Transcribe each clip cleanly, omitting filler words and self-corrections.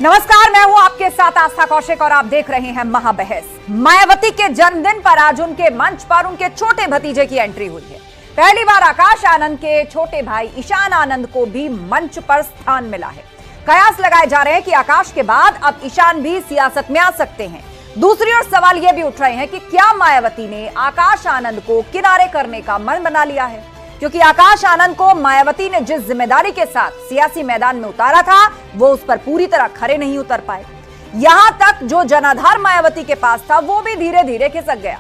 नमस्कार, मैं हूं आपके साथ आस्था कौशिक और आप देख रहे हैं महाबहस। मायावती के जन्मदिन पर आज उनके मंच पर उनके छोटे भतीजे की एंट्री हुई है। पहली बार आकाश आनंद के छोटे भाई ईशान आनंद को भी मंच पर स्थान मिला है। कयास लगाए जा रहे हैं कि आकाश के बाद अब ईशान भी सियासत में आ सकते हैं। दूसरी ओर सवाल यह भी उठ रहे हैं कि क्या मायावती ने आकाश आनंद को किनारे करने का मन बना लिया है, क्योंकि आकाश आनंद को मायावती ने जिस जिम्मेदारी के साथ सियासी मैदान में उतारा था वो उस पर पूरी तरह खरे नहीं उतर पाए। यहां तक जो जनाधार मायावती के पास था वो भी धीरे धीरे खिसक गया।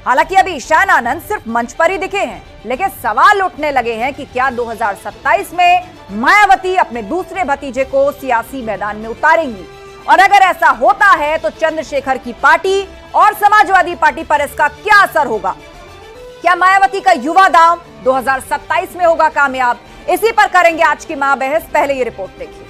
हालांकि अभी ईशान आनंद सिर्फ मंच पर ही दिखे हैं, लेकिन सवाल उठने लगे हैं कि क्या 2027 में मायावती अपने दूसरे भतीजे को सियासी मैदान में उतारेंगी, और अगर ऐसा होता है तो चंद्रशेखर की पार्टी और समाजवादी पार्टी पर इसका क्या असर होगा। क्या मायावती का युवा दांव 2027 में होगा कामयाब? इसी पर करेंगे आज की महाबहस। पहले ये रिपोर्ट देखिए।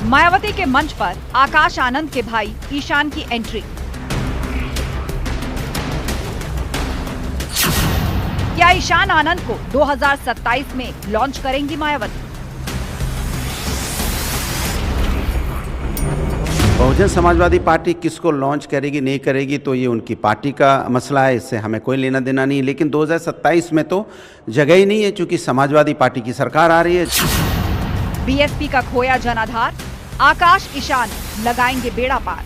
मायावती के मंच पर आकाश आनंद के भाई ईशान की एंट्री। क्या ईशान आनंद को 2027 में लॉन्च करेंगी मायावती? बहुजन समाजवादी पार्टी किसको लॉन्च करेगी नहीं करेगी तो ये उनकी पार्टी का मसला है, इससे हमें कोई लेना देना नहीं। लेकिन 2027 में तो जगह ही नहीं है, क्योंकि समाजवादी पार्टी की सरकार आ रही है। बीएसपी का खोया जनाधार, आकाश ईशान लगाएंगे बेड़ा पार।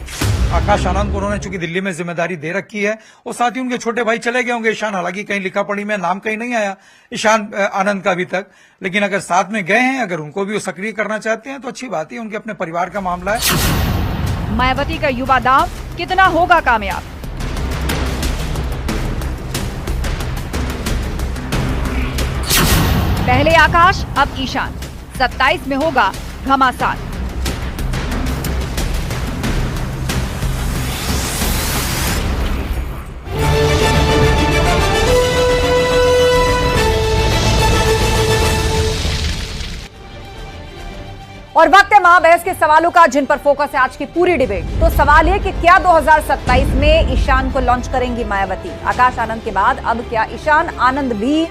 आकाश आनंद को उन्होंने चूंकि दिल्ली में जिम्मेदारी दे रखी है और साथ ही उनके छोटे भाई चले गए होंगे ईशान, हालांकि कहीं लिखा पढ़ी में नाम कहीं नहीं आया ईशान आनंद का अभी तक, लेकिन अगर साथ में गए हैं, अगर उनको भी वो सक्रिय करना चाहते हैं तो अच्छी बात है, उनके अपने परिवार का मामला है। मायावती का युवा दांव कितना होगा कामयाब? पहले आकाश अब ईशान, 27 में होगा घमासान। और वक्त है महाबहस के सवालों का, जिन पर फोकस है आज की पूरी डिबेट। तो सवाल है कि क्या 2027 में ईशान को लॉन्च करेंगी मायावती? आकाश आनंद के बाद अब क्या ईशान आनंद भी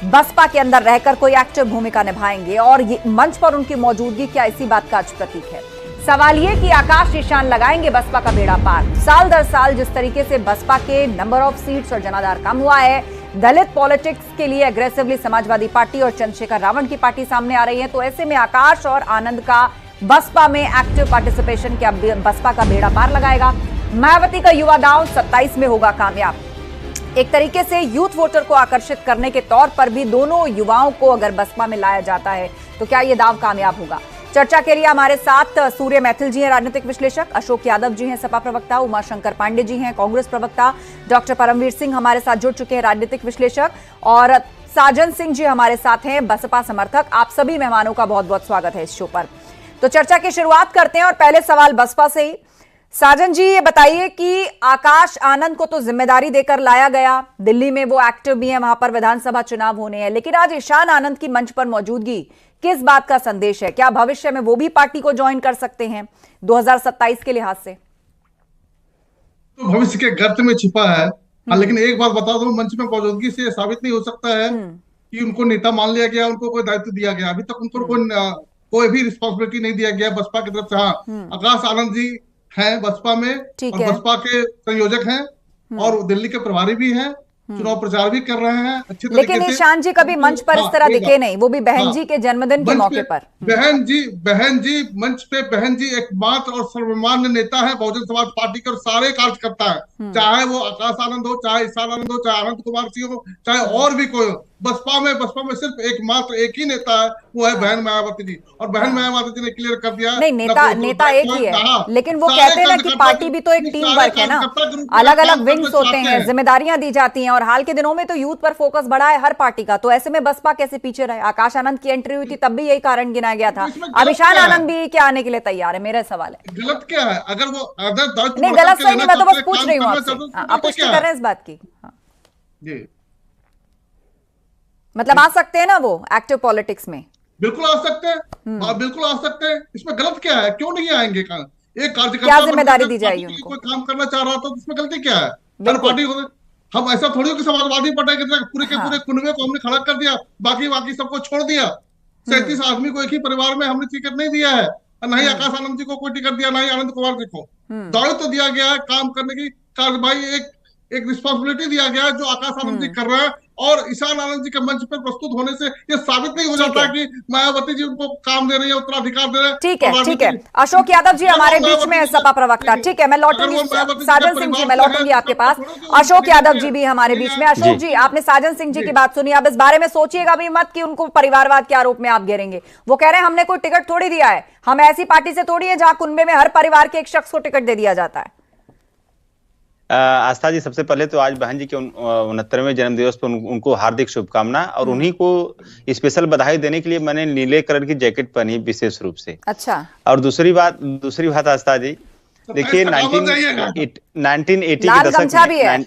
बसपा के अंदर रहकर कोई एक्टिव भूमिका निभाएंगे, और ये मंच पर उनकी मौजूदगी क्या इसी बात का आज प्रतीक है? सवाल ये कि आकाश ईशान लगाएंगे बसपा का बेड़ा पार। साल दर साल जिस तरीके से बसपा के नंबर ऑफ सीट्स और जनाधार कम हुआ है, दलित पॉलिटिक्स के लिए अग्रेसिवली समाजवादी पार्टी और चंद्रशेखर रावण की पार्टी सामने आ रही है, तो ऐसे में आकाश और आनंद का बसपा में एक्टिव पार्टिसिपेशन क्या बसपा का बेड़ा पार लगाएगा? मायावती का युवा दांव 27 में होगा कामयाब। एक तरीके से यूथ वोटर को आकर्षित करने के तौर पर भी दोनों युवाओं को अगर बसपा में लाया जाता है तो क्या यह दांव कामयाब होगा? चर्चा के लिए हमारे साथ सूर्य मैथिल जी हैं, राजनीतिक विश्लेषक, अशोक यादव जी हैं, सपा प्रवक्ता, उमाशंकर पांडे जी हैं, कांग्रेस प्रवक्ता, डॉक्टर परमवीर सिंह हमारे साथ जुड़ चुके हैं, राजनीतिक विश्लेषक, और साजन सिंह जी हमारे साथ हैं, बसपा समर्थक। आप सभी मेहमानों का बहुत बहुत स्वागत है इस शो पर। तो चर्चा की शुरुआत करते हैं और पहले सवाल बसपा से ही। साजन जी, ये बताइए कि आकाश आनंद को तो जिम्मेदारी देकर लाया गया, दिल्ली में वो एक्टिव भी है, वहां पर विधानसभा चुनाव होने हैं, लेकिन आज ईशान आनंद की मंच पर मौजूदगी किस बात का संदेश है? क्या भविष्य में वो भी पार्टी को ज्वाइन कर सकते हैं 2027 के लिहाज से? तो भविष्य के गर्त में छिपा है। लेकिन एक बात बता दूं, मंच में मौजूदगी से साबित नहीं हो सकता है कि उनको नेता मान लिया गया, उनको कोई दायित्व दिया गया। अभी तक उनको कोई भी रिस्पॉन्सिबिलिटी नहीं दिया गया बसपा की तरफ से। हाँ, आकाश आनंद जी हैं बसपा में और बसपा के संयोजक हैं और दिल्ली के प्रभारी भी हैं, चुनाव प्रचार भी कर रहे हैं अच्छे तरीके से। लेकिन ईशान जी कभी मंच पर इस तरह दिखे नहीं, वो भी बहन जी के जन्मदिन के मौके पर। बहन जी मंच पे, बहन जी एकमात्र और सर्वमान्य नेता है बहुजन समाज पार्टी के, और सारे कार्यकर्ता है, चाहे वो आकाश आनंद हो, चाहे ईशान आनंद हो, चाहे अनंत कुमार सिंह हो, चाहे और भी कोई हो। बसपा में सिर्फ एकमात्र एक ही नेता है, वो है बहन मायावती जी, और बहन मायावती जी ने क्लियर कर दिया। नहीं, नेता एक ही है, लेकिन वो कहते हैं ना कि पार्टी भी तो एक टीम वर्क है ना, अलग अलग विंग्स होते हैं, जिम्मेदारियां दी जाती हैं, और हाल के दिनों में तो यूथ पर फोकस बढ़ा है हर पार्टी का। तो ऐसे में बसपा कैसे पीछे रहे? आकाश आनंद की एंट्री हुई थी तब भी यही कारण गिनाया गया था, अब ईशान आनंद भी क्या आने के लिए तैयार है? मेरा सवाल है, गलत क्या है? अगर वो नहीं, गलत सही नहीं, मैं तो बस पूछ रही हूँ आपसे, आप पुष्टि कर रहे हैं इस बात की? जी, मतलब आ सकते हैं ना वो एक्टिव पॉलिटिक्स में? बिल्कुल आ सकते हैं, बिल्कुल आ सकते हैं। इसमें गलत क्या है? क्यों नहीं आएंगे? एक कार्यकर्ता क्या जिम्मेदारी दी जाएगी पार्टी के लिए उनको? कोई काम करना चाह रहा था तो उसमें गलती क्या है? हर बिल्कुल। पार्टी को हम ऐसा थोड़ी हो कि समाजवादी पार्टी की तरह पूरे के हाँ। पूरे कुनबे को हमने खड़ा कर दिया, बाकी बाकी सबको छोड़ दिया। 37 आदमी को एक ही परिवार में हमने टिकट नहीं दिया है, और ना ही आकाश आनंद जी को कोई टिकट दिया, ना ही आनंद कुमार जी को। दायित्व तो दिया गया है काम करने की, कार्रवाई एक रिस्पॉन्सिबिलिटी दिया गया है जो आकाश आनंद जी कर रहे हैं, और ईशान आनंद जी के मंच पर प्रस्तुत होने से ये साबित नहीं हो जाता कि मायावती जी उनको काम दे रही है, उत्तराधिकार दे रहे हैं। ठीक है, ठीक है। अशोक यादव जी हमारे बीच में सपा प्रवक्ता, ठीक है, मैं लौटूंगी साजन सिंह जी, मैं लौटूंगी आपके पास। अशोक यादव जी भी हमारे बीच में। अशोक जी, आपने साजन सिंह जी की बात सुनी, आप इस बारे में सोचिएगा भी मत कि उनको परिवारवाद के आरोप में आप घेरेंगे। वो कह रहे हैं हमने कोई टिकट थोड़ी दिया है, हम ऐसी पार्टी से थोड़ी है जहां कुनबे में हर परिवार के एक शख्स को टिकट दे दिया जाता है। आस्था जी, सबसे पहले तो आज बहन जी के 69वें जन्मदिवस पर उनको हार्दिक शुभकामना, और उन्हीं को स्पेशल बधाई देने के लिए मैंने नीले कलर की जैकेट पहनी विशेष रूप से। अच्छा। और दूसरी बात आस्था जी, देखिए 1980 लाल के दशक गमछा भी है,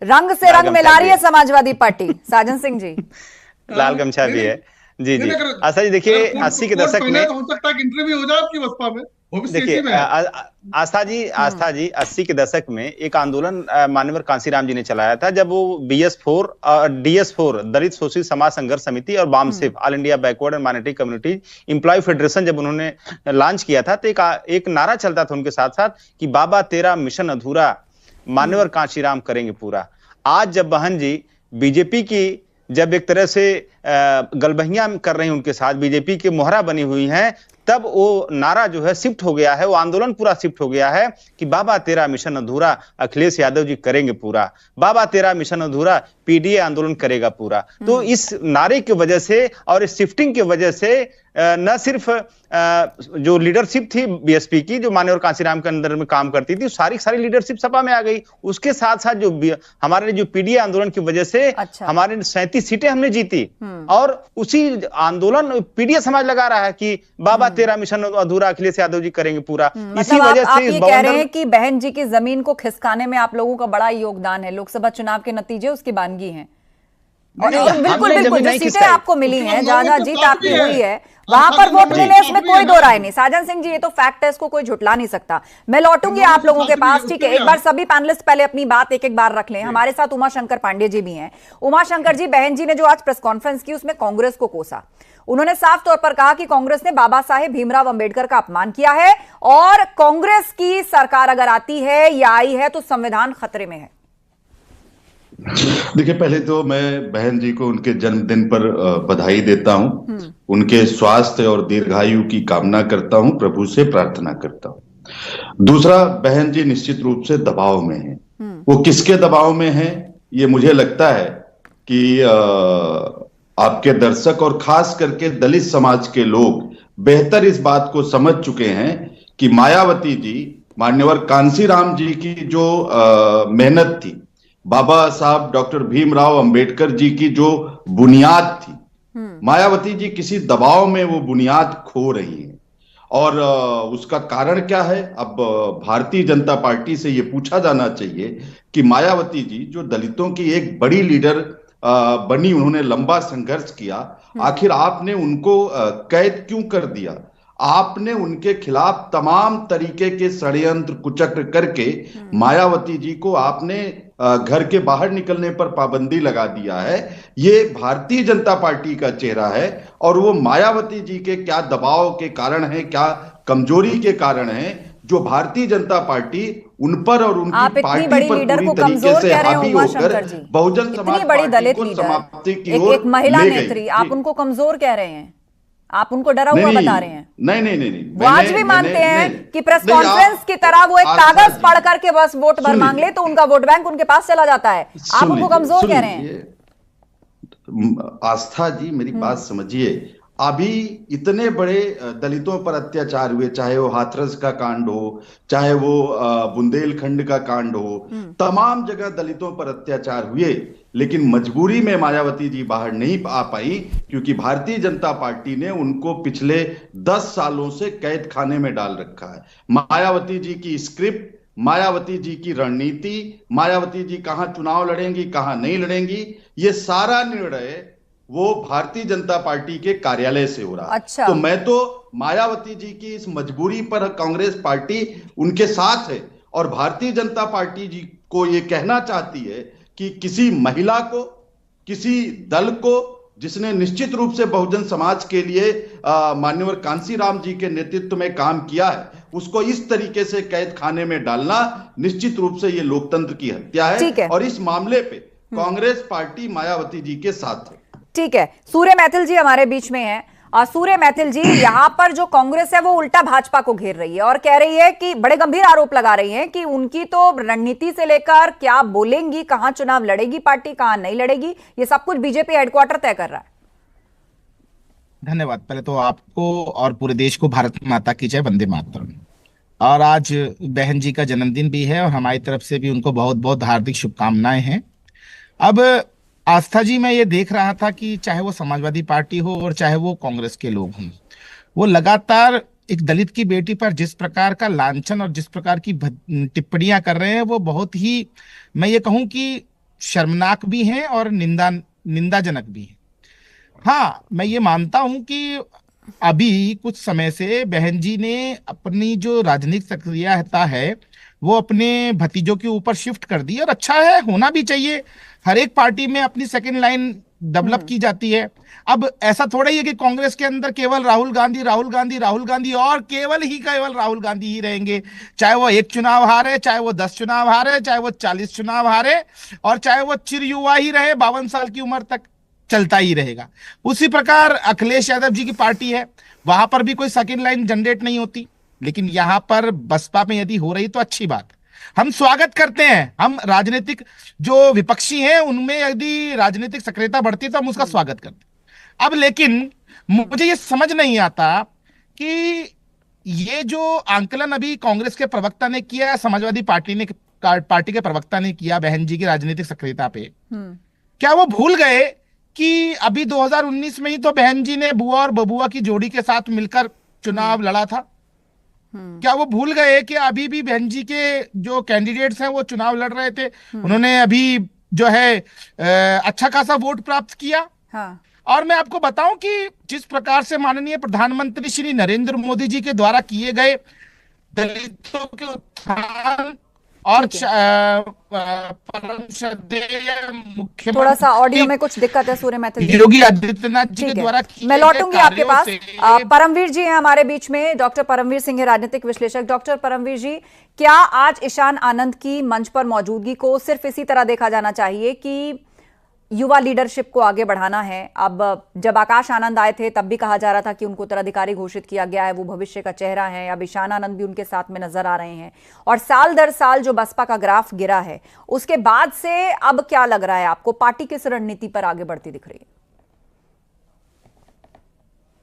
रंग से रंग मिला रही है समाजवादी पार्टी। साजन सिंह जी, लाल गमछा भी है। जी जी आस्था जी, देखिए 80 के दशक में हो सकता है कि इंटरव्यू हो जाए आपकी बसपा में। देखिए आस्था जी 80 के दशक में एक आंदोलन माननीय कांसीराम जी ने चलाया था, जब वो BS4 और DS4 दलित शोषित समाज संघर्ष समिति और BAMCEF all India backward and minority community employ federation जब उन्होंने लॉन्च किया था, तो एक नारा चलता था उनके साथ साथ कि बाबा तेरा मिशन अधूरा, मान्यवर कांशीराम करेंगे पूरा। आज जब बहन जी बीजेपी की जब एक तरह से गलबहियां कर रही हैं उनके साथ, बीजेपी की मोहरा बनी हुई हैं, तब वो नारा जो है शिफ्ट हो गया है, वो आंदोलन पूरा शिफ्ट हो गया है कि बाबा तेरा मिशन अधूरा अखिलेश यादव जी करेंगे पूरा, बाबा तेरा मिशन अधूरा PDA आंदोलन करेगा पूरा। तो इस नारे की वजह से और इस शिफ्टिंग की वजह से न सिर्फ जो लीडरशिप थी BSP की, जो मान्यवर कांसीराम के अंदर में काम करती थी, सारी लीडरशिप सपा में आ गई। उसके साथ साथ जो हमारे जो PDA आंदोलन की वजह से हमारे 37 सीटें हमने जीती, और उसी आंदोलन PDA समाज लगा रहा है कि बाबा तेरा मिशन अधूरा अखिलेश यादव जी करेंगे पूरा। इसी वजह से आप ये कह रहे हैं कि बहन जी की जमीन को खिसकाने में आप लोगों का बड़ा योगदान है, लोकसभा चुनाव के नतीजे उसकी बानगी हैं। और बिल्कुल बिल्कुल, जो सीटें आपको मिली हैं, जहां जीत आपकी हुई है, वहां पर वोट मिले, इसमें कोई दो राय नहीं। साजन सिंह जी, ये तो फैक्ट है, इसको कोई झुटला नहीं सकता। मैं लौटूंगी आप लोगों के पास, ठीक है। एक बार सभी पैनलिस्ट पहले अपनी बात एक बार रख लें। हमारे साथ उमा शंकर पांडे जी भी हैं। उमा शंकर जी, बहन जी ने जो आज प्रेस कॉन्फ्रेंस की उसमें कांग्रेस को कोसा। उन्होंने साफ तौर पर कहा कि कांग्रेस ने बाबा साहेब भीमराव अंबेडकर का अपमान किया है, और कांग्रेस की सरकार अगर आती है या आई है तो संविधान खतरे में है। देखिए, पहले तो मैं बहन जी को उनके जन्मदिन पर बधाई देता हूं, उनके स्वास्थ्य और दीर्घायु की कामना करता हूं, प्रभु से प्रार्थना करता हूं। दूसरा, बहन जी निश्चित रूप से दबाव में हैं। वो किसके दबाव में हैं, ये मुझे लगता है कि आपके दर्शक और खास करके दलित समाज के लोग बेहतर इस बात को समझ चुके हैं कि मायावती जी, मान्यवर कांसीराम जी की जो मेहनत थी, बाबा साहब डॉक्टर भीमराव अंबेडकर जी की जो बुनियाद थी, मायावती जी किसी दबाव में वो बुनियाद खो रही हैं। और उसका कारण क्या है? अब भारतीय जनता पार्टी से ये पूछा जाना चाहिए कि मायावती जी जो दलितों की एक बड़ी लीडर बनी, उन्होंने लंबा संघर्ष किया, आखिर आपने उनको कैद क्यों कर दिया? आपने उनके खिलाफ तमाम तरीके के षड्यंत्र कुचक्र करके मायावती जी को आपने घर के बाहर निकलने पर पाबंदी लगा दिया है। ये भारतीय जनता पार्टी का चेहरा है, और वो मायावती जी के क्या दबाव के कारण है, क्या कमजोरी के कारण है, जो भारतीय जनता पार्टी उन पर और उनकी पार्टी पर पूरी तरीके से हावी होकर बहुजन समाज पार्टी को समाप्ति की ओर एक महिला नेत्री, आप उनको कमजोर कह रहे हैं, आप उनको डरा हुआ बता रहे हैं। नहीं, वो आज भी मानते हैं कि प्रेस कॉन्फ्रेंस की तरह वो एक कागज पढ़ करके बस वोट भर मांग ले तो उनका वोट बैंक उनके पास चला जाता है। आप उनको कमजोर कह रहे हैं। आस्था जी, मेरी बात समझिए। अभी इतने बड़े दलितों पर अत्याचार हुए, चाहे वो हाथरस का कांड हो, चाहे वो बुंदेलखंड का कांड हो, तमाम जगह दलितों पर अत्याचार हुए, लेकिन मजबूरी में मायावती जी बाहर नहीं आ पाई, क्योंकि भारतीय जनता पार्टी ने उनको पिछले 10 सालों से कैद खाने में डाल रखा है। मायावती जी की स्क्रिप्ट, मायावती जी की रणनीति, मायावती जी कहां चुनाव लड़ेंगी, कहां नहीं लड़ेंगी, ये सारा निर्णय वो भारतीय जनता पार्टी के कार्यालय से हो रहा है। अच्छा। तो मैं तो मायावती जी की इस मजबूरी पर कांग्रेस पार्टी उनके साथ है और भारतीय जनता पार्टी जी को यह कहना चाहती है कि किसी महिला को, किसी दल को जिसने निश्चित रूप से बहुजन समाज के लिए माननीय कांसीराम जी के नेतृत्व में काम किया है, उसको इस तरीके से कैद खाने में डालना निश्चित रूप से ये लोकतंत्र की हत्या है और इस मामले पे कांग्रेस पार्टी मायावती जी के साथ है। ठीक है, सूर्य मैथिल जी हमारे बीच में हैं। और सूर्य मैथिल जी, यहाँ पर जो कांग्रेस है वो उल्टा भाजपा को घेर रही है और कह रही है कि बड़े गंभीर आरोप लगा रही है कि उनकी तो रणनीति से लेकर क्या बोलेंगी, कहां चुनाव लड़ेगी पार्टी, कहां नहीं लड़ेगी, ये सब कुछ बीजेपी हेडक्वार्टर तय कर रहा है। धन्यवाद। पहले तो आपको और पूरे देश को भारत माता की जय, वंदे मातरम। और आज बहन जी का जन्मदिन भी है और हमारी तरफ से भी उनको बहुत बहुत हार्दिक शुभकामनाएं हैं। अब आस्था जी, मैं ये देख रहा था कि चाहे वो समाजवादी पार्टी हो और चाहे वो कांग्रेस के लोग हों, वो लगातार एक दलित की बेटी पर जिस प्रकार का लांछन और जिस प्रकार की टिप्पणियां कर रहे हैं वो बहुत ही, मैं ये कहूं कि शर्मनाक भी हैं और निंदाजनक भी हैं। हाँ, मैं ये मानता हूं कि अभी कुछ समय से बहन जी ने अपनी जो राजनीतिक सक्रियता है वो अपने भतीजों के ऊपर शिफ्ट कर दी और अच्छा है, होना भी चाहिए। हर एक पार्टी में अपनी सेकंड लाइन डेवलप की जाती है। अब ऐसा थोड़ा ही है कि कांग्रेस के अंदर केवल राहुल गांधी और केवल राहुल गांधी ही रहेंगे, चाहे वो 1 चुनाव हारे, चाहे वो 10 चुनाव हारे, चाहे वो 40 चुनाव हारे और चाहे वो चिर युवा ही रहे, 52 साल की उम्र तक चलता ही रहेगा। उसी प्रकार अखिलेश यादव जी की पार्टी है, वहां पर भी कोई सेकंड लाइन जनरेट नहीं होती, लेकिन यहां पर बसपा में यदि हो रही तो अच्छी बात, हम स्वागत करते हैं। हम राजनीतिक जो विपक्षी हैं उनमें यदि राजनीतिक सक्रियता बढ़ती है तो हम उसका स्वागत करते हैं। अब लेकिन मुझे ये समझ नहीं आता कि ये जो आंकलन अभी कांग्रेस के प्रवक्ता ने किया, समाजवादी पार्टी के प्रवक्ता ने किया बहन जी की राजनीतिक सक्रियता पे, क्या वो भूल गए कि अभी 2019 में ही तो बहन जी ने बुआ और बबुआ की जोड़ी के साथ मिलकर चुनाव लड़ा था? क्या वो भूल गए कि अभी भी बहन जी के जो कैंडिडेट्स हैं वो चुनाव लड़ रहे थे, उन्होंने अभी जो है अच्छा खासा वोट प्राप्त किया? हाँ। और मैं आपको बताऊं कि जिस प्रकार से माननीय प्रधानमंत्री श्री नरेंद्र मोदी जी के द्वारा किए गए दलितों के उत्थान और परम श्रद्धेय मुख्यमंत्री, थोड़ा सा ऑडियो में कुछ दिक्कत है सूर्य मैथिल जी, योगी आदित्यनाथ जी के द्वारा, मैं लौटूंगी आपके पास। परमवीर जी हैं हमारे बीच में, डॉक्टर परमवीर सिंह है, राजनीतिक विश्लेषक। डॉक्टर परमवीर जी, क्या आज ईशान आनंद की मंच पर मौजूदगी को सिर्फ इसी तरह देखा जाना चाहिए कि युवा लीडरशिप को आगे बढ़ाना है? अब जब आकाश आनंद आए थे तब भी कहा जा रहा था कि उनको उत्तराधिकारी घोषित किया गया है, वो भविष्य का चेहरा है। अब ईशान आनंद भी उनके साथ में नजर आ रहे हैं और साल दर साल जो बसपा का ग्राफ गिरा है उसके बाद से अब क्या लग रहा है आपको, पार्टी किस रणनीति पर आगे बढ़ती दिख रही है?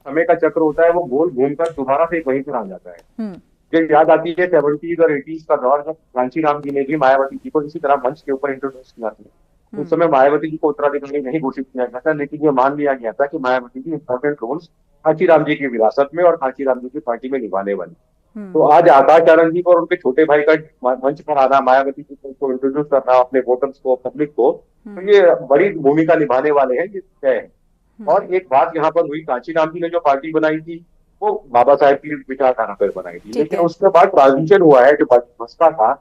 समय का चक्र होता है, वो गोल घूमकर दोबारा से वहीं पर आ जाता है। मुझे याद आती है 70s और 80s का दौर, जब कांशीराम जी ने भी मायावती जी को इसी तरह मंच के ऊपर इंट्रोड्यूस किया था। उस समय मायावती जी को उत्तराधिकारी नहीं घोषित किया गया था, लेकिन ये मान लिया गया था कि मायावती जी इंपॉर्टेंट रोल्स कांशीराम जी की विरासत में और कांशीराम जी की पार्टी में निभाने वाली। तो आज आकाश आनंद जी को और उनके छोटे भाई का मंच पर आना, मायावती जी को इंट्रोड्यूस करना अपने वोटर्स को, पब्लिक को, तो ये बड़ी भूमिका निभाने वाले हैं, ये तय है। और एक बात यहाँ पर हुई, कांशीराम जी ने जो पार्टी बनाई थी वो बाबा साहेब की विचारधारा पर बनाई थी, लेकिन उसके बाद ट्रांजिशन हुआ है जो बसपा था,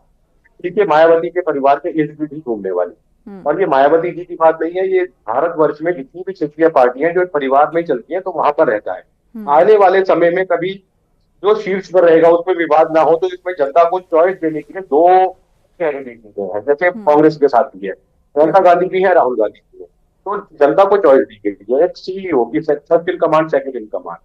ठीक है, मायावती के परिवार के इर्द गिर्द ही घूमने वाली। और ये मायावती जी की बात नहीं है, ये भारतवर्ष में जितनी भी क्षेत्रीय पार्टियां जो परिवार में चलती हैं तो वहां पर रहता है। आने वाले समय में कभी जो शीर्ष पर रहेगा उसमें विवाद ना हो, तो इसमें जनता को चॉइस देने के लिए 2 कैंडिडेट हैं, जैसे कांग्रेस के साथ भी है, प्रियंका गांधी भी है, राहुल गांधी भी है। तो जनता को चॉइस दी गई है, एक सीईओ की, first in command, second in command.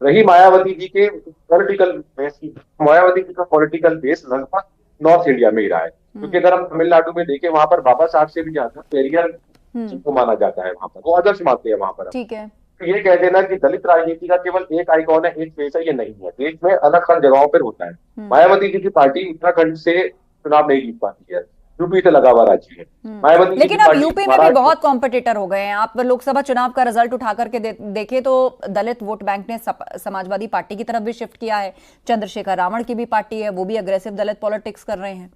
रही मायावती जी के पॉलिटिकल बेस की, मायावती जी का पॉलिटिकल बेस लगभग नॉर्थ इंडिया में ही रहा है, क्योंकि अगर हम तमिलनाडु में देखें वहां पर बाबा साहब से भी ज्यादा पेरियर को माना जाता है, वहां पर वो आदर्श मानते हैं वहां पर। ठीक है, तो ये कह देना कि दलित राजनीति का केवल एक आइकॉन है, एक फेस है, ये नहीं है। देश में अलग अलग जगहों पर होता है। मायावती जी की पार्टी उत्तराखंड से चुनाव नहीं जीत पाती है, यूपी से लगा हुआ राज्य है मायावती। लेकिन अब यूपी में भी बहुत कॉम्पिटिटर हो गए हैं। आप लोकसभा चुनाव का रिजल्ट उठा करके देखें तो दलित वोट बैंक ने समाजवादी पार्टी की तरफ भी शिफ्ट किया है। चंद्रशेखर रावण की भी पार्टी है, वो भी अग्रेसिव दलित पॉलिटिक्स कर रहे हैं।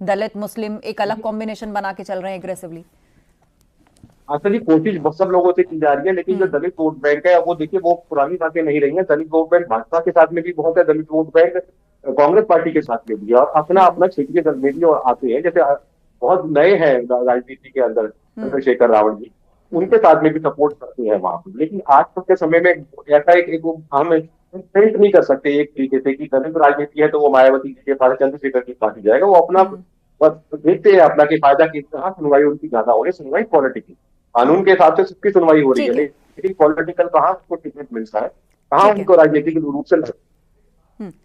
दलित मुस्लिम एक अलग कॉम्बिनेशन बना के चल रहे हैं एग्रेसिवली। आस्था जी कोशिश सब लोगों से की जा रही है, लेकिन जो दलित वोट बैंक है वो देखिए वो पुरानी बातें नहीं रही है। दलित वोट बैंक भाजपा के साथ में भी बहुत है, दलित वोट बैंक कांग्रेस पार्टी के साथ में भी है, और अपना अपना क्षेत्रीय दल में भी आते हैं। जैसे बहुत नए हैं राजनीति के अंदर चंद्रशेखर रावत जी, उनके साथ में भी सपोर्ट करते हैं वहां पर। लेकिन आज तक के समय में ऐसा एक हम प्रिंट नहीं कर सकते एक तरीके से कि दलित राजनीति है तो वो मायावती जी के पास चंद्रशेखर की पार्टी जाएगा। वो अपना बस देखते हैं अपना कि फायदा किस तरह सुनवाई उनकी ज्यादा हो रही है। सुनवाई पॉलिटिकल कानून के हिसाब से सबकी सुनवाई हो रही है, लेकिन पॉलिटिकल कहाँ उसको टिकट मिलता है, कहाँ उनको राजनीतिक रूप से।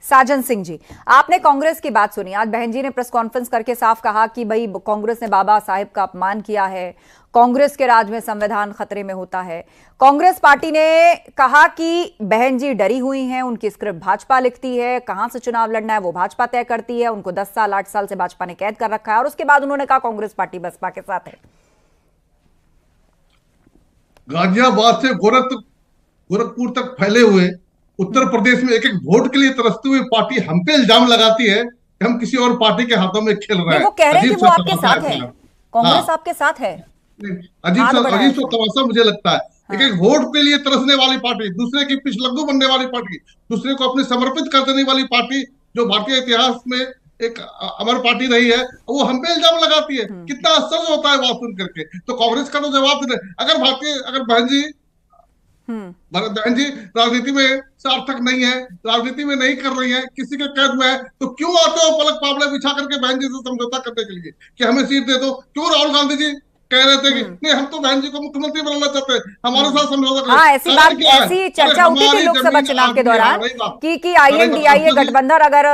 साजन सिंह जी, आपने कांग्रेस की बात सुनी। आज बहन जी ने प्रेस कॉन्फ्रेंस करके साफ कहा कि भाई कांग्रेस ने बाबा साहेब का अपमान किया है, कांग्रेस के राज में संविधान खतरे में होता है। कांग्रेस पार्टी ने कहा कि बहन जी डरी हुई हैं, उनकी स्क्रिप्ट भाजपा लिखती है, कहां से चुनाव लड़ना है वो भाजपा तय करती है, उनको 10 साल 8 साल से भाजपा ने कैद कर रखा है। और उसके बाद उन्होंने कहा कांग्रेस पार्टी बसपा के साथ है। गाजियाबाद से गोरखपुर तक फैले हुए उत्तर प्रदेश में एक एक वोट के लिए तरसती हुई पार्टी हम पे इल्जाम लगाती है कि हम किसी और पार्टी के हाथों में खेल रहे हैं। वो कह रहे हैं कि वो आपके साथ है, कांग्रेस आपके साथ है। अजीब सा तमाशा मुझे लगता है। एक एक वोट के लिए तरसने वाली पार्टी, दूसरे की पिछलग्गू बनने वाली पार्टी, दूसरे को अपने समर्पित कर देने वाली पार्टी, जो भारतीय इतिहास में एक अमर पार्टी रही है, वो हम पे इल्जाम लगाती है। कितना आश्चर्य होता है बात सुन करके। तो कांग्रेस का तो जवाब दे, अगर बहन जी राजनीति में सार्थक नहीं है, राजनीति में नहीं कर रही है, किसी के कैद में है, तो क्यों आते हो पलक पावड़े बिछा करके बहन जी से समझौता करने के लिए कि हमें सीट दे दो? क्यों राहुल गांधी जी कह रहे थे कि नहीं हम तो बहन जी को मुख्यमंत्री बनाना चाहते हैं, हमारे साथ समझौता करें? हाँ, ऐसी चर्चा उठी थी लोकसभा चुनाव के दौरान कि INDIA गठबंधन अगर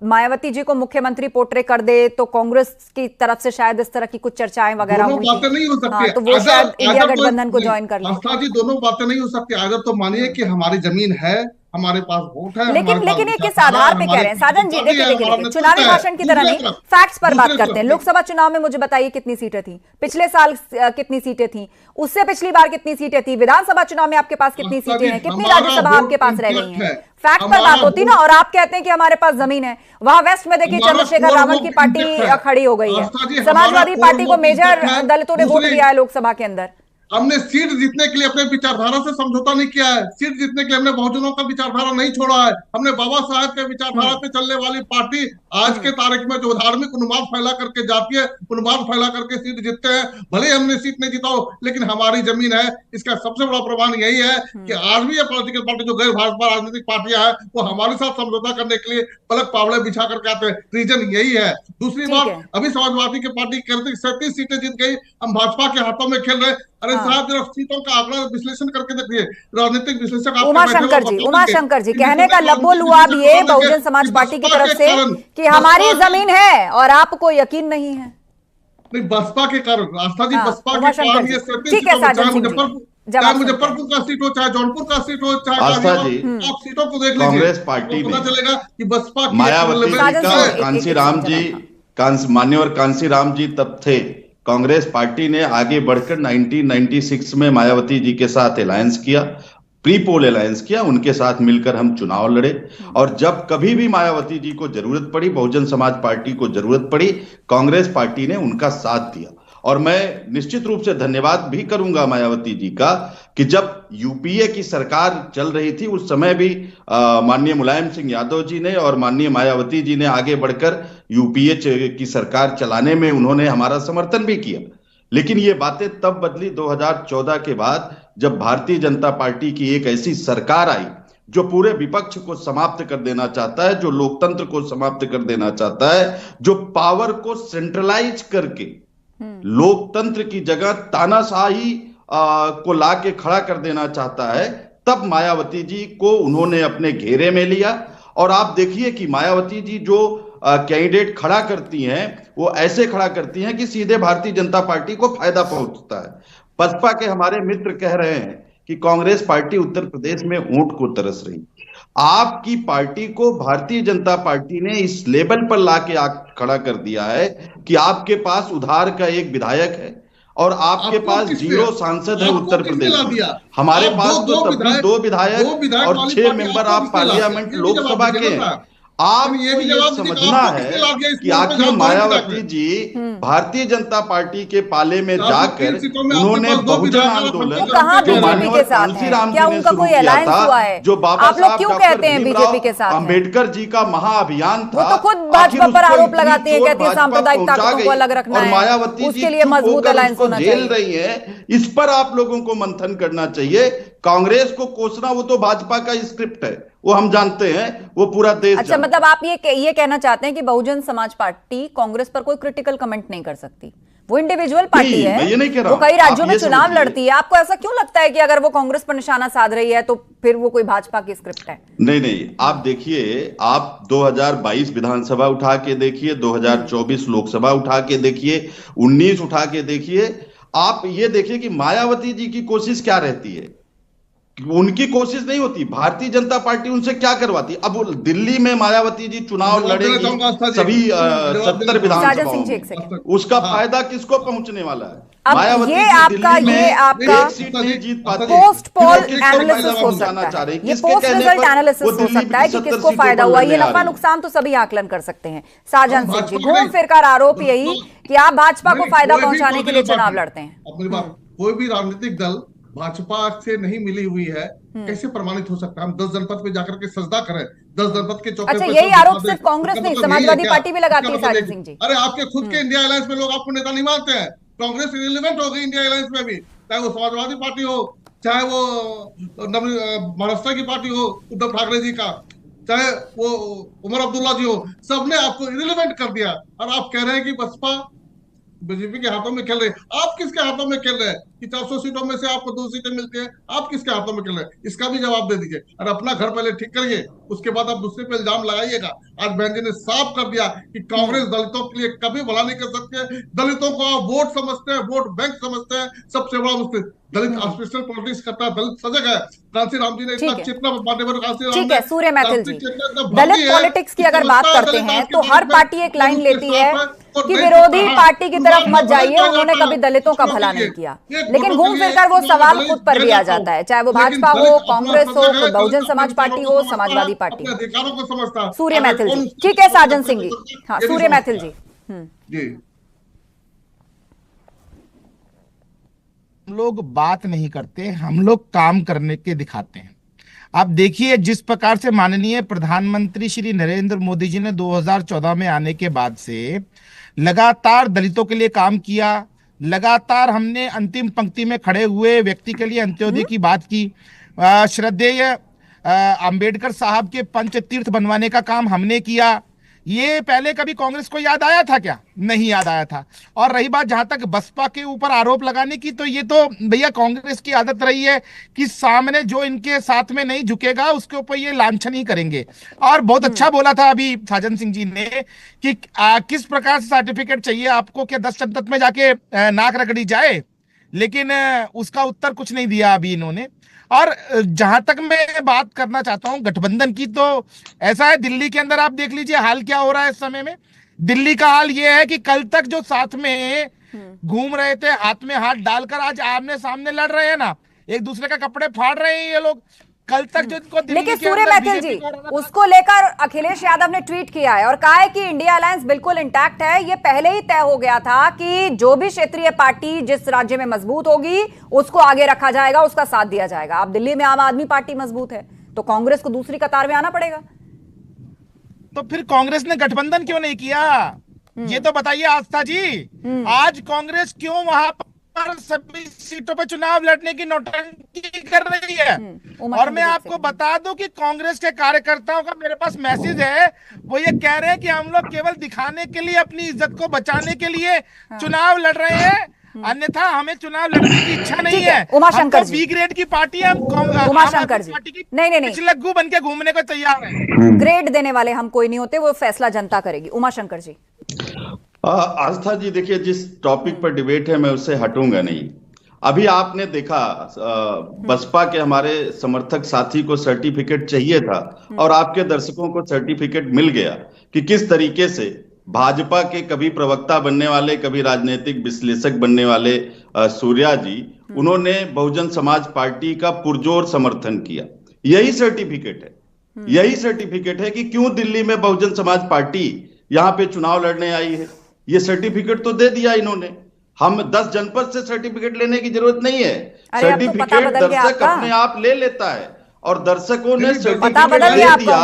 मायावती जी को मुख्यमंत्री पोर्ट्रे कर दे तो कांग्रेस की तरफ से शायद इस तरह की कुछ चर्चाएं वगैरह हुई। बातें नहीं हो सकती, तो वो शायद इंडिया गठबंधन को ज्वाइन कर ले। आस्था जी दोनों बातें नहीं हो सकती। अगर तो मानिए कि हमारी जमीन है, हमारे पास वोट है, लेकिन ये किस आधार पे कह रहे हैं? साजन जी देखिए चुनावी भाषण की तरह नहीं, फैक्ट्स पर बात करते हैं। लोकसभा चुनाव में मुझे बताइए कितनी सीटें थी, पिछले साल कितनी सीटें थी, उससे पिछली बार कितनी सीटें थी, विधानसभा चुनाव में आपके पास कितनी सीटें हैं, कितनी राज्यसभा आपके पास रह गई हैं? फैक्ट पर बात होती ना। और आप कहते हैं कि हमारे पास जमीन है। वहां वेस्ट में देखिए चंद्रशेखर रावत की पार्टी खड़ी हो गई है, समाजवादी पार्टी को मेजर दलितों ने वोट दिया है लोकसभा के अंदर। हमने सीट जीतने के लिए अपने विचारधारा से समझौता नहीं किया है। सीट जीतने के लिए हमने बहुजनों का विचारधारा नहीं छोड़ा है। हमने बाबा साहब के विचारधारा पे चलने वाली पार्टी आज के तारीख में जो धार्मिक उन्माद फैला करके जाती है, उन्माद फैला करके सीट जीतते हैं। भले ही हमने सीट नहीं जीता हो, लेकिन हमारी जमीन है। इसका सबसे बड़ा प्रमाण यही है कि आज भी ये पॉलिटिकल पार्टी जो गैर भाजपा राजनीतिक पार्टियां हैं, वो हमारे साथ समझौता करने के लिए पलक पावड़े बिछा करके आते हैं। रीजन यही है। दूसरी बात, अभी समाजवादी की पार्टी कहती 37 सीटें जीत गई, हम भाजपा के हाथों में खेल रहे। अरे साहब जरा सीटों का आंकड़ा विश्लेषण करके देखिए। राजनीतिक विश्लेषक उमाशंकर जी कहने का लब्बो लुआब ये बहुजन समाज पार्टी की तरफ से कि हमारी जमीन है और आपको यकीन नहीं है। नहीं, बसपा के कारण, आस्था जी बसपा के कारण ये 37 ठीक है साजन सिंह चाहे मुजफ्फरपुर का सीट हो, चाहे जौनपुर का सीट हो, चाहे आप सीटों को देख लीजिए, कांग्रेस पार्टी पता चलेगा कि बसपा मायावती मान्यवर कांसीराम जी तब थे। कांग्रेस पार्टी ने आगे बढ़कर 1996 में मायावती जी के साथ अलायंस किया, प्री पोल अलायंस किया, उनके साथ मिलकर हम चुनाव लड़े। और जब कभी भी मायावती जी को जरूरत पड़ी, बहुजन समाज पार्टी को जरूरत पड़ी, कांग्रेस पार्टी ने उनका साथ दिया। और मैं निश्चित रूप से धन्यवाद भी करूंगा मायावती जी का कि जब यूपीए की सरकार चल रही थी उस समय भी माननीय मुलायम सिंह यादव जी ने और माननीय मायावती जी ने आगे बढ़कर यूपीए की सरकार चलाने में उन्होंने हमारा समर्थन भी किया। लेकिन ये बातें तब बदली 2014 के बाद, जब भारतीय जनता पार्टी की एक ऐसी सरकार आई जो पूरे विपक्ष को समाप्त कर देना चाहता है, जो लोकतंत्र को समाप्त कर देना चाहता है, जो पावर को सेंट्रलाइज करके लोकतंत्र की जगह तानाशाही को लाके खड़ा कर देना चाहता है। तब मायावती जी को उन्होंने अपने घेरे में लिया। और आप देखिए कि मायावती जी जो कैंडिडेट खड़ा करती हैं वो ऐसे खड़ा करती हैं कि सीधे भारतीय जनता पार्टी को फायदा पहुंचता है। बसपा के हमारे मित्र कह रहे हैं कि कांग्रेस पार्टी उत्तर प्रदेश में ऊंट को तरस रही। आपकी पार्टी को भारतीय जनता पार्टी ने इस लेवल पर लाके खड़ा कर दिया है कि आपके पास उधार का एक विधायक है और आपके पास 0 सांसद है उत्तर प्रदेश में। हमारे पास तो तब भी 2 विधायक और 6 मेंबर आप पार्लियामेंट लोकसभा के हैं। आप ये भी जवाब समझना है कि आखिर मायावती जी भारतीय जनता पार्टी के पाले में जाकर उन्होंने बहुजन आंदोलन कहाँ बीजेपी के साथ है? क्या उनका कोई अलायंस हुआ है? जो बाबा आप लोग क्यों कहते हैं बीजेपी के साथ अंबेडकर जी का महाअभियान था, वो तो खुद भाजपा पर आरोप लगाते हैं, कहते हैं सांप्रदायिक ताकतों को अलग रखना है, मायावती उसके लिए मजबूत अलायंस होना चाहिए। झेल रही है, इस पर आप लोगों को मंथन करना चाहिए। कांग्रेस को कोसना वो तो भाजपा का स्क्रिप्ट है, वो हम जानते हैं, वो पूरा देश। अच्छा, मतलब आप ये कहना चाहते हैं कि बहुजन समाज पार्टी कांग्रेस पर कोई क्रिटिकल कमेंट नहीं कर सकती? वो इंडिविजुअल पार्टी है, मैं ये नहीं कह रहा वो कई राज्यों में चुनाव लड़ती है। आपको ऐसा क्यों लगता है कि अगर वो कांग्रेस पर निशाना साध रही है तो फिर वो कोई भाजपा की स्क्रिप्ट है? नहीं, आप देखिए, आप 2022 विधानसभा उठा के देखिए, 2024 लोकसभा उठा के देखिए, 19 उठा के देखिए, आप ये देखिए कि मायावती जी की कोशिश क्या रहती है। उनकी कोशिश नहीं होती, भारतीय जनता पार्टी उनसे क्या करवाती। अब दिल्ली में मायावती जी चुनाव लड़ेगी सभी 70 विधानसभाओं, उसका फायदा किसको पहुंचने वाला है? मायावती ये आपका एक सीट नहीं जीत पाती। पोस्ट पोल एनालिसिस हो सकता है, ये पोस्ट रिजल्ट एनालिसिस हो सकता है कि किसको फायदा हुआ। ये नफा नुकसान तो सभी आकलन कर सकते हैं। साजन सिंह जी, घूम फिरकर आरोप यही कि आप भाजपा को फायदा पहुंचाने के लिए चुनाव लड़ते हैं। कोई भी राजनीतिक दल भाजपा से नहीं मिली हुई है, कैसे प्रमाणित हो सकता है? हम 10 जनपद पे जाकर के सजदा करें, 10 जनपद के चौके। अच्छा, यही आरोप सिर्फ कांग्रेस नहीं, समाजवादी पार्टी भी लगाती है साजन सिंह जी। अरे आपके खुद के इंडिया अलायंस में लोग आपको नेता नहीं मानते हैं। कांग्रेस इरिलेवेंट हो गई इंडिया अलायंस में भी, चाहे वो समाजवादी पार्टी हो, चाहे वो महाराष्ट्र की पार्टी हो उद्धव ठाकरे जी का, चाहे वो उमर अब्दुल्ला जी हो, सबने आपको इरिलेवेंट कर दिया। और आप कह रहे हैं कि बसपा बीजेपी के हाथों में खेल रहे हैं। आप किसके हाथों में खेल रहे हैं कि 400 सीटों में से आपको 2 सीटें मिलती हैं? आप किसके हाथों में खेल रहे हैं? इसका भी जवाब दे दीजिए और अपना घर पहले ठीक करिए, उसके बाद आप दूसरे पे इल्जाम लगाइएगा। आज बहन जी ने साफ कर दिया कि कांग्रेस दलितों के लिए कभी भला नहीं कर सकते। दलितों को आप वोट समझते हैं, वोट बैंक समझते हैं। सबसे बड़ा मुश्किल दलित स्पेशल पॉलिटिक्स करता है, दलित सजग है। कांसीराम जी ने इतना चेतना मान्यवर ठीक है, सूर्य मैथिल जी, दलित पॉलिटिक्स की अगर बात करते हैं तो हर पार्टी एक लाइन लेती है कि विरोधी पार्टी की तरफ मत जाइए, उन्होंने कभी दलितों का भला नहीं किया। लेकिन घूम फिरकर वो सवाल खुद पर भी आ जाता है, चाहे वो भाजपा हो, कांग्रेस हो, बहुजन समाज पार्टी हो, समाजवादी पार्टी हो। सूर्य मैथिल जी, ठीक है साजन सिंह जी, हाँ सूर्य मैथिल जी। हम लोग बात नहीं करते, हम लोग काम करने के दिखाते हैं। आप देखिए जिस प्रकार से माननीय प्रधानमंत्री श्री नरेंद्र मोदी जी ने 2014 में आने के बाद से लगातार दलितों के लिए काम किया, लगातार हमने अंतिम पंक्ति में खड़े हुए व्यक्ति के लिए अंत्योदय की बात की। श्रद्धेय अंबेडकर साहब के पंचतीर्थ बनवाने का काम हमने किया। ये पहले कभी कांग्रेस को याद आया था क्या? नहीं याद आया था। और रही बात जहां तक बसपा के ऊपर आरोप लगाने की, तो ये तो भैया कांग्रेस की आदत रही है कि सामने जो इनके साथ में नहीं झुकेगा उसके ऊपर ये लांछन ही करेंगे। और बहुत अच्छा बोला था अभी साजन सिंह जी ने कि किस प्रकार से सर्टिफिकेट चाहिए आपको, क्या 10 जनपद में जाके नाक रगड़ी जाए, लेकिन उसका उत्तर कुछ नहीं दिया अभी इन्होंने। और जहां तक मैं बात करना चाहता हूं गठबंधन की, तो ऐसा है दिल्ली के अंदर आप देख लीजिए हाल क्या हो रहा है इस समय में। दिल्ली का हाल ये है कि कल तक जो साथ में घूम रहे थे, हाथ में हाथ डालकर, आज आमने सामने लड़ रहे हैं ना, एक दूसरे का कपड़े फाड़ रहे हैं ये लोग। कल तक जो इनको लेकिन सूर्य मैथिल जी, उसको लेकर अखिलेश यादव ने ट्वीट किया है और कहा है कि इंडिया अलायंस बिल्कुल इंटैक्ट है। ये पहले ही तय हो गया था कि जो भी क्षेत्रीय पार्टी जिस राज्य में मजबूत होगी उसको आगे रखा जाएगा, उसका साथ दिया जाएगा। अब दिल्ली में आम आदमी पार्टी मजबूत है तो कांग्रेस को दूसरी कतार में आना पड़ेगा। तो फिर कांग्रेस ने गठबंधन क्यों नहीं किया, ये तो बताइए आस्था जी। आज कांग्रेस क्यों वहां पर सभी सीटों पर चुनाव लड़ने की नौटंकी कर रही है? और मैं आपको बता दूं कि कांग्रेस के कार्यकर्ताओं का मेरे पास मैसेज है, वो ये कह रहे हैं कि हम लोग केवल दिखाने के लिए, अपनी इज्जत को बचाने के लिए चुनाव लड़ रहे हैं, अन्यथा हमें चुनाव लड़ने की इच्छा नहीं है। उमाशंकर जी, बी ग्रेड की पार्टी है, उमाशंकर जी नहीं लग्गू बन के घूमने को तैयार है। ग्रेड देने वाले हम कोई नहीं होते, वो फैसला जनता करेगी। उमाशंकर जी। आस्था जी देखिए, जिस टॉपिक पर डिबेट है मैं उससे हटूंगा नहीं। अभी आपने देखा बसपा के हमारे समर्थक साथी को सर्टिफिकेट चाहिए था और आपके दर्शकों को सर्टिफिकेट मिल गया कि किस तरीके से भाजपा के कभी प्रवक्ता बनने वाले, कभी राजनीतिक विश्लेषक बनने वाले सूर्या जी, उन्होंने बहुजन समाज पार्टी का पुरजोर समर्थन किया। यही सर्टिफिकेट है। यही सर्टिफिकेट है कि क्यों दिल्ली में बहुजन समाज पार्टी यहां पे चुनाव लड़ने आई है। ये सर्टिफिकेट तो दे दिया इन्होंने, हम 10 जनपद से सर्टिफिकेट लेने की जरूरत नहीं है। सर्टिफिकेट दर्शक अपने आप ले लेता है और दर्शकों ने सर्टिफिकेट दे दिया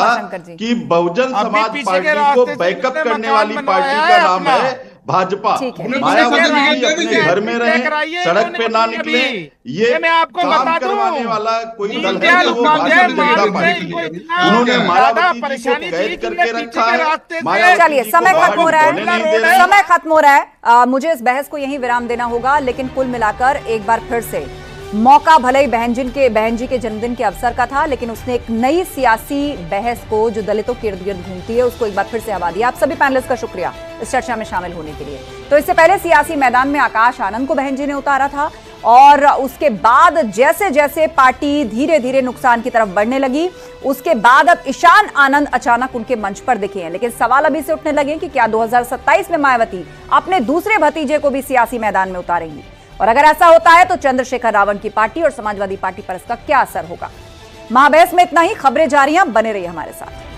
कि बहुजन समाज पार्टी को बैकअप करने वाली पार्टी का नाम है भाजपा। मायावती अपने घर में रहे, सड़क पे ना निकले, ये मैं आपको काम करवाने वाला कोई दल है तो वो भारतीय जनता पार्टी है। उन्होंने मायावती जी को कैद करके रखा है। चलिए समय खत्म हो रहा है, समय खत्म हो रहा है। मुझे इस बहस को यहीं विराम देना होगा, लेकिन कुल मिलाकर एक बार फिर से मौका भले ही बहन जी के जन्मदिन के अवसर का था, लेकिन उसने एक नई सियासी बहस को जो दलितों के इर्द गिर्द घूमती है उसको एक बार फिर से हवा दिया। आप सभी पैनलिस्ट का शुक्रिया इस चर्चा में शामिल होने के लिए। तो इससे पहले सियासी मैदान में आकाश आनंद को बहन जी ने उतारा था और उसके बाद जैसे जैसे पार्टी धीरे धीरे नुकसान की तरफ बढ़ने लगी, उसके बाद अब ईशान आनंद अचानक उनके मंच पर दिखे हैं। लेकिन सवाल अभी से उठने लगे कि क्या 2027 में मायावती अपने दूसरे भतीजे को भी सियासी मैदान में उतारेंगी, और अगर ऐसा होता है तो चंद्रशेखर रावण की पार्टी और समाजवादी पार्टी पर इसका क्या असर होगा। महाबहस में इतना ही। खबरें जारी हैं, बने रहिए हमारे साथ।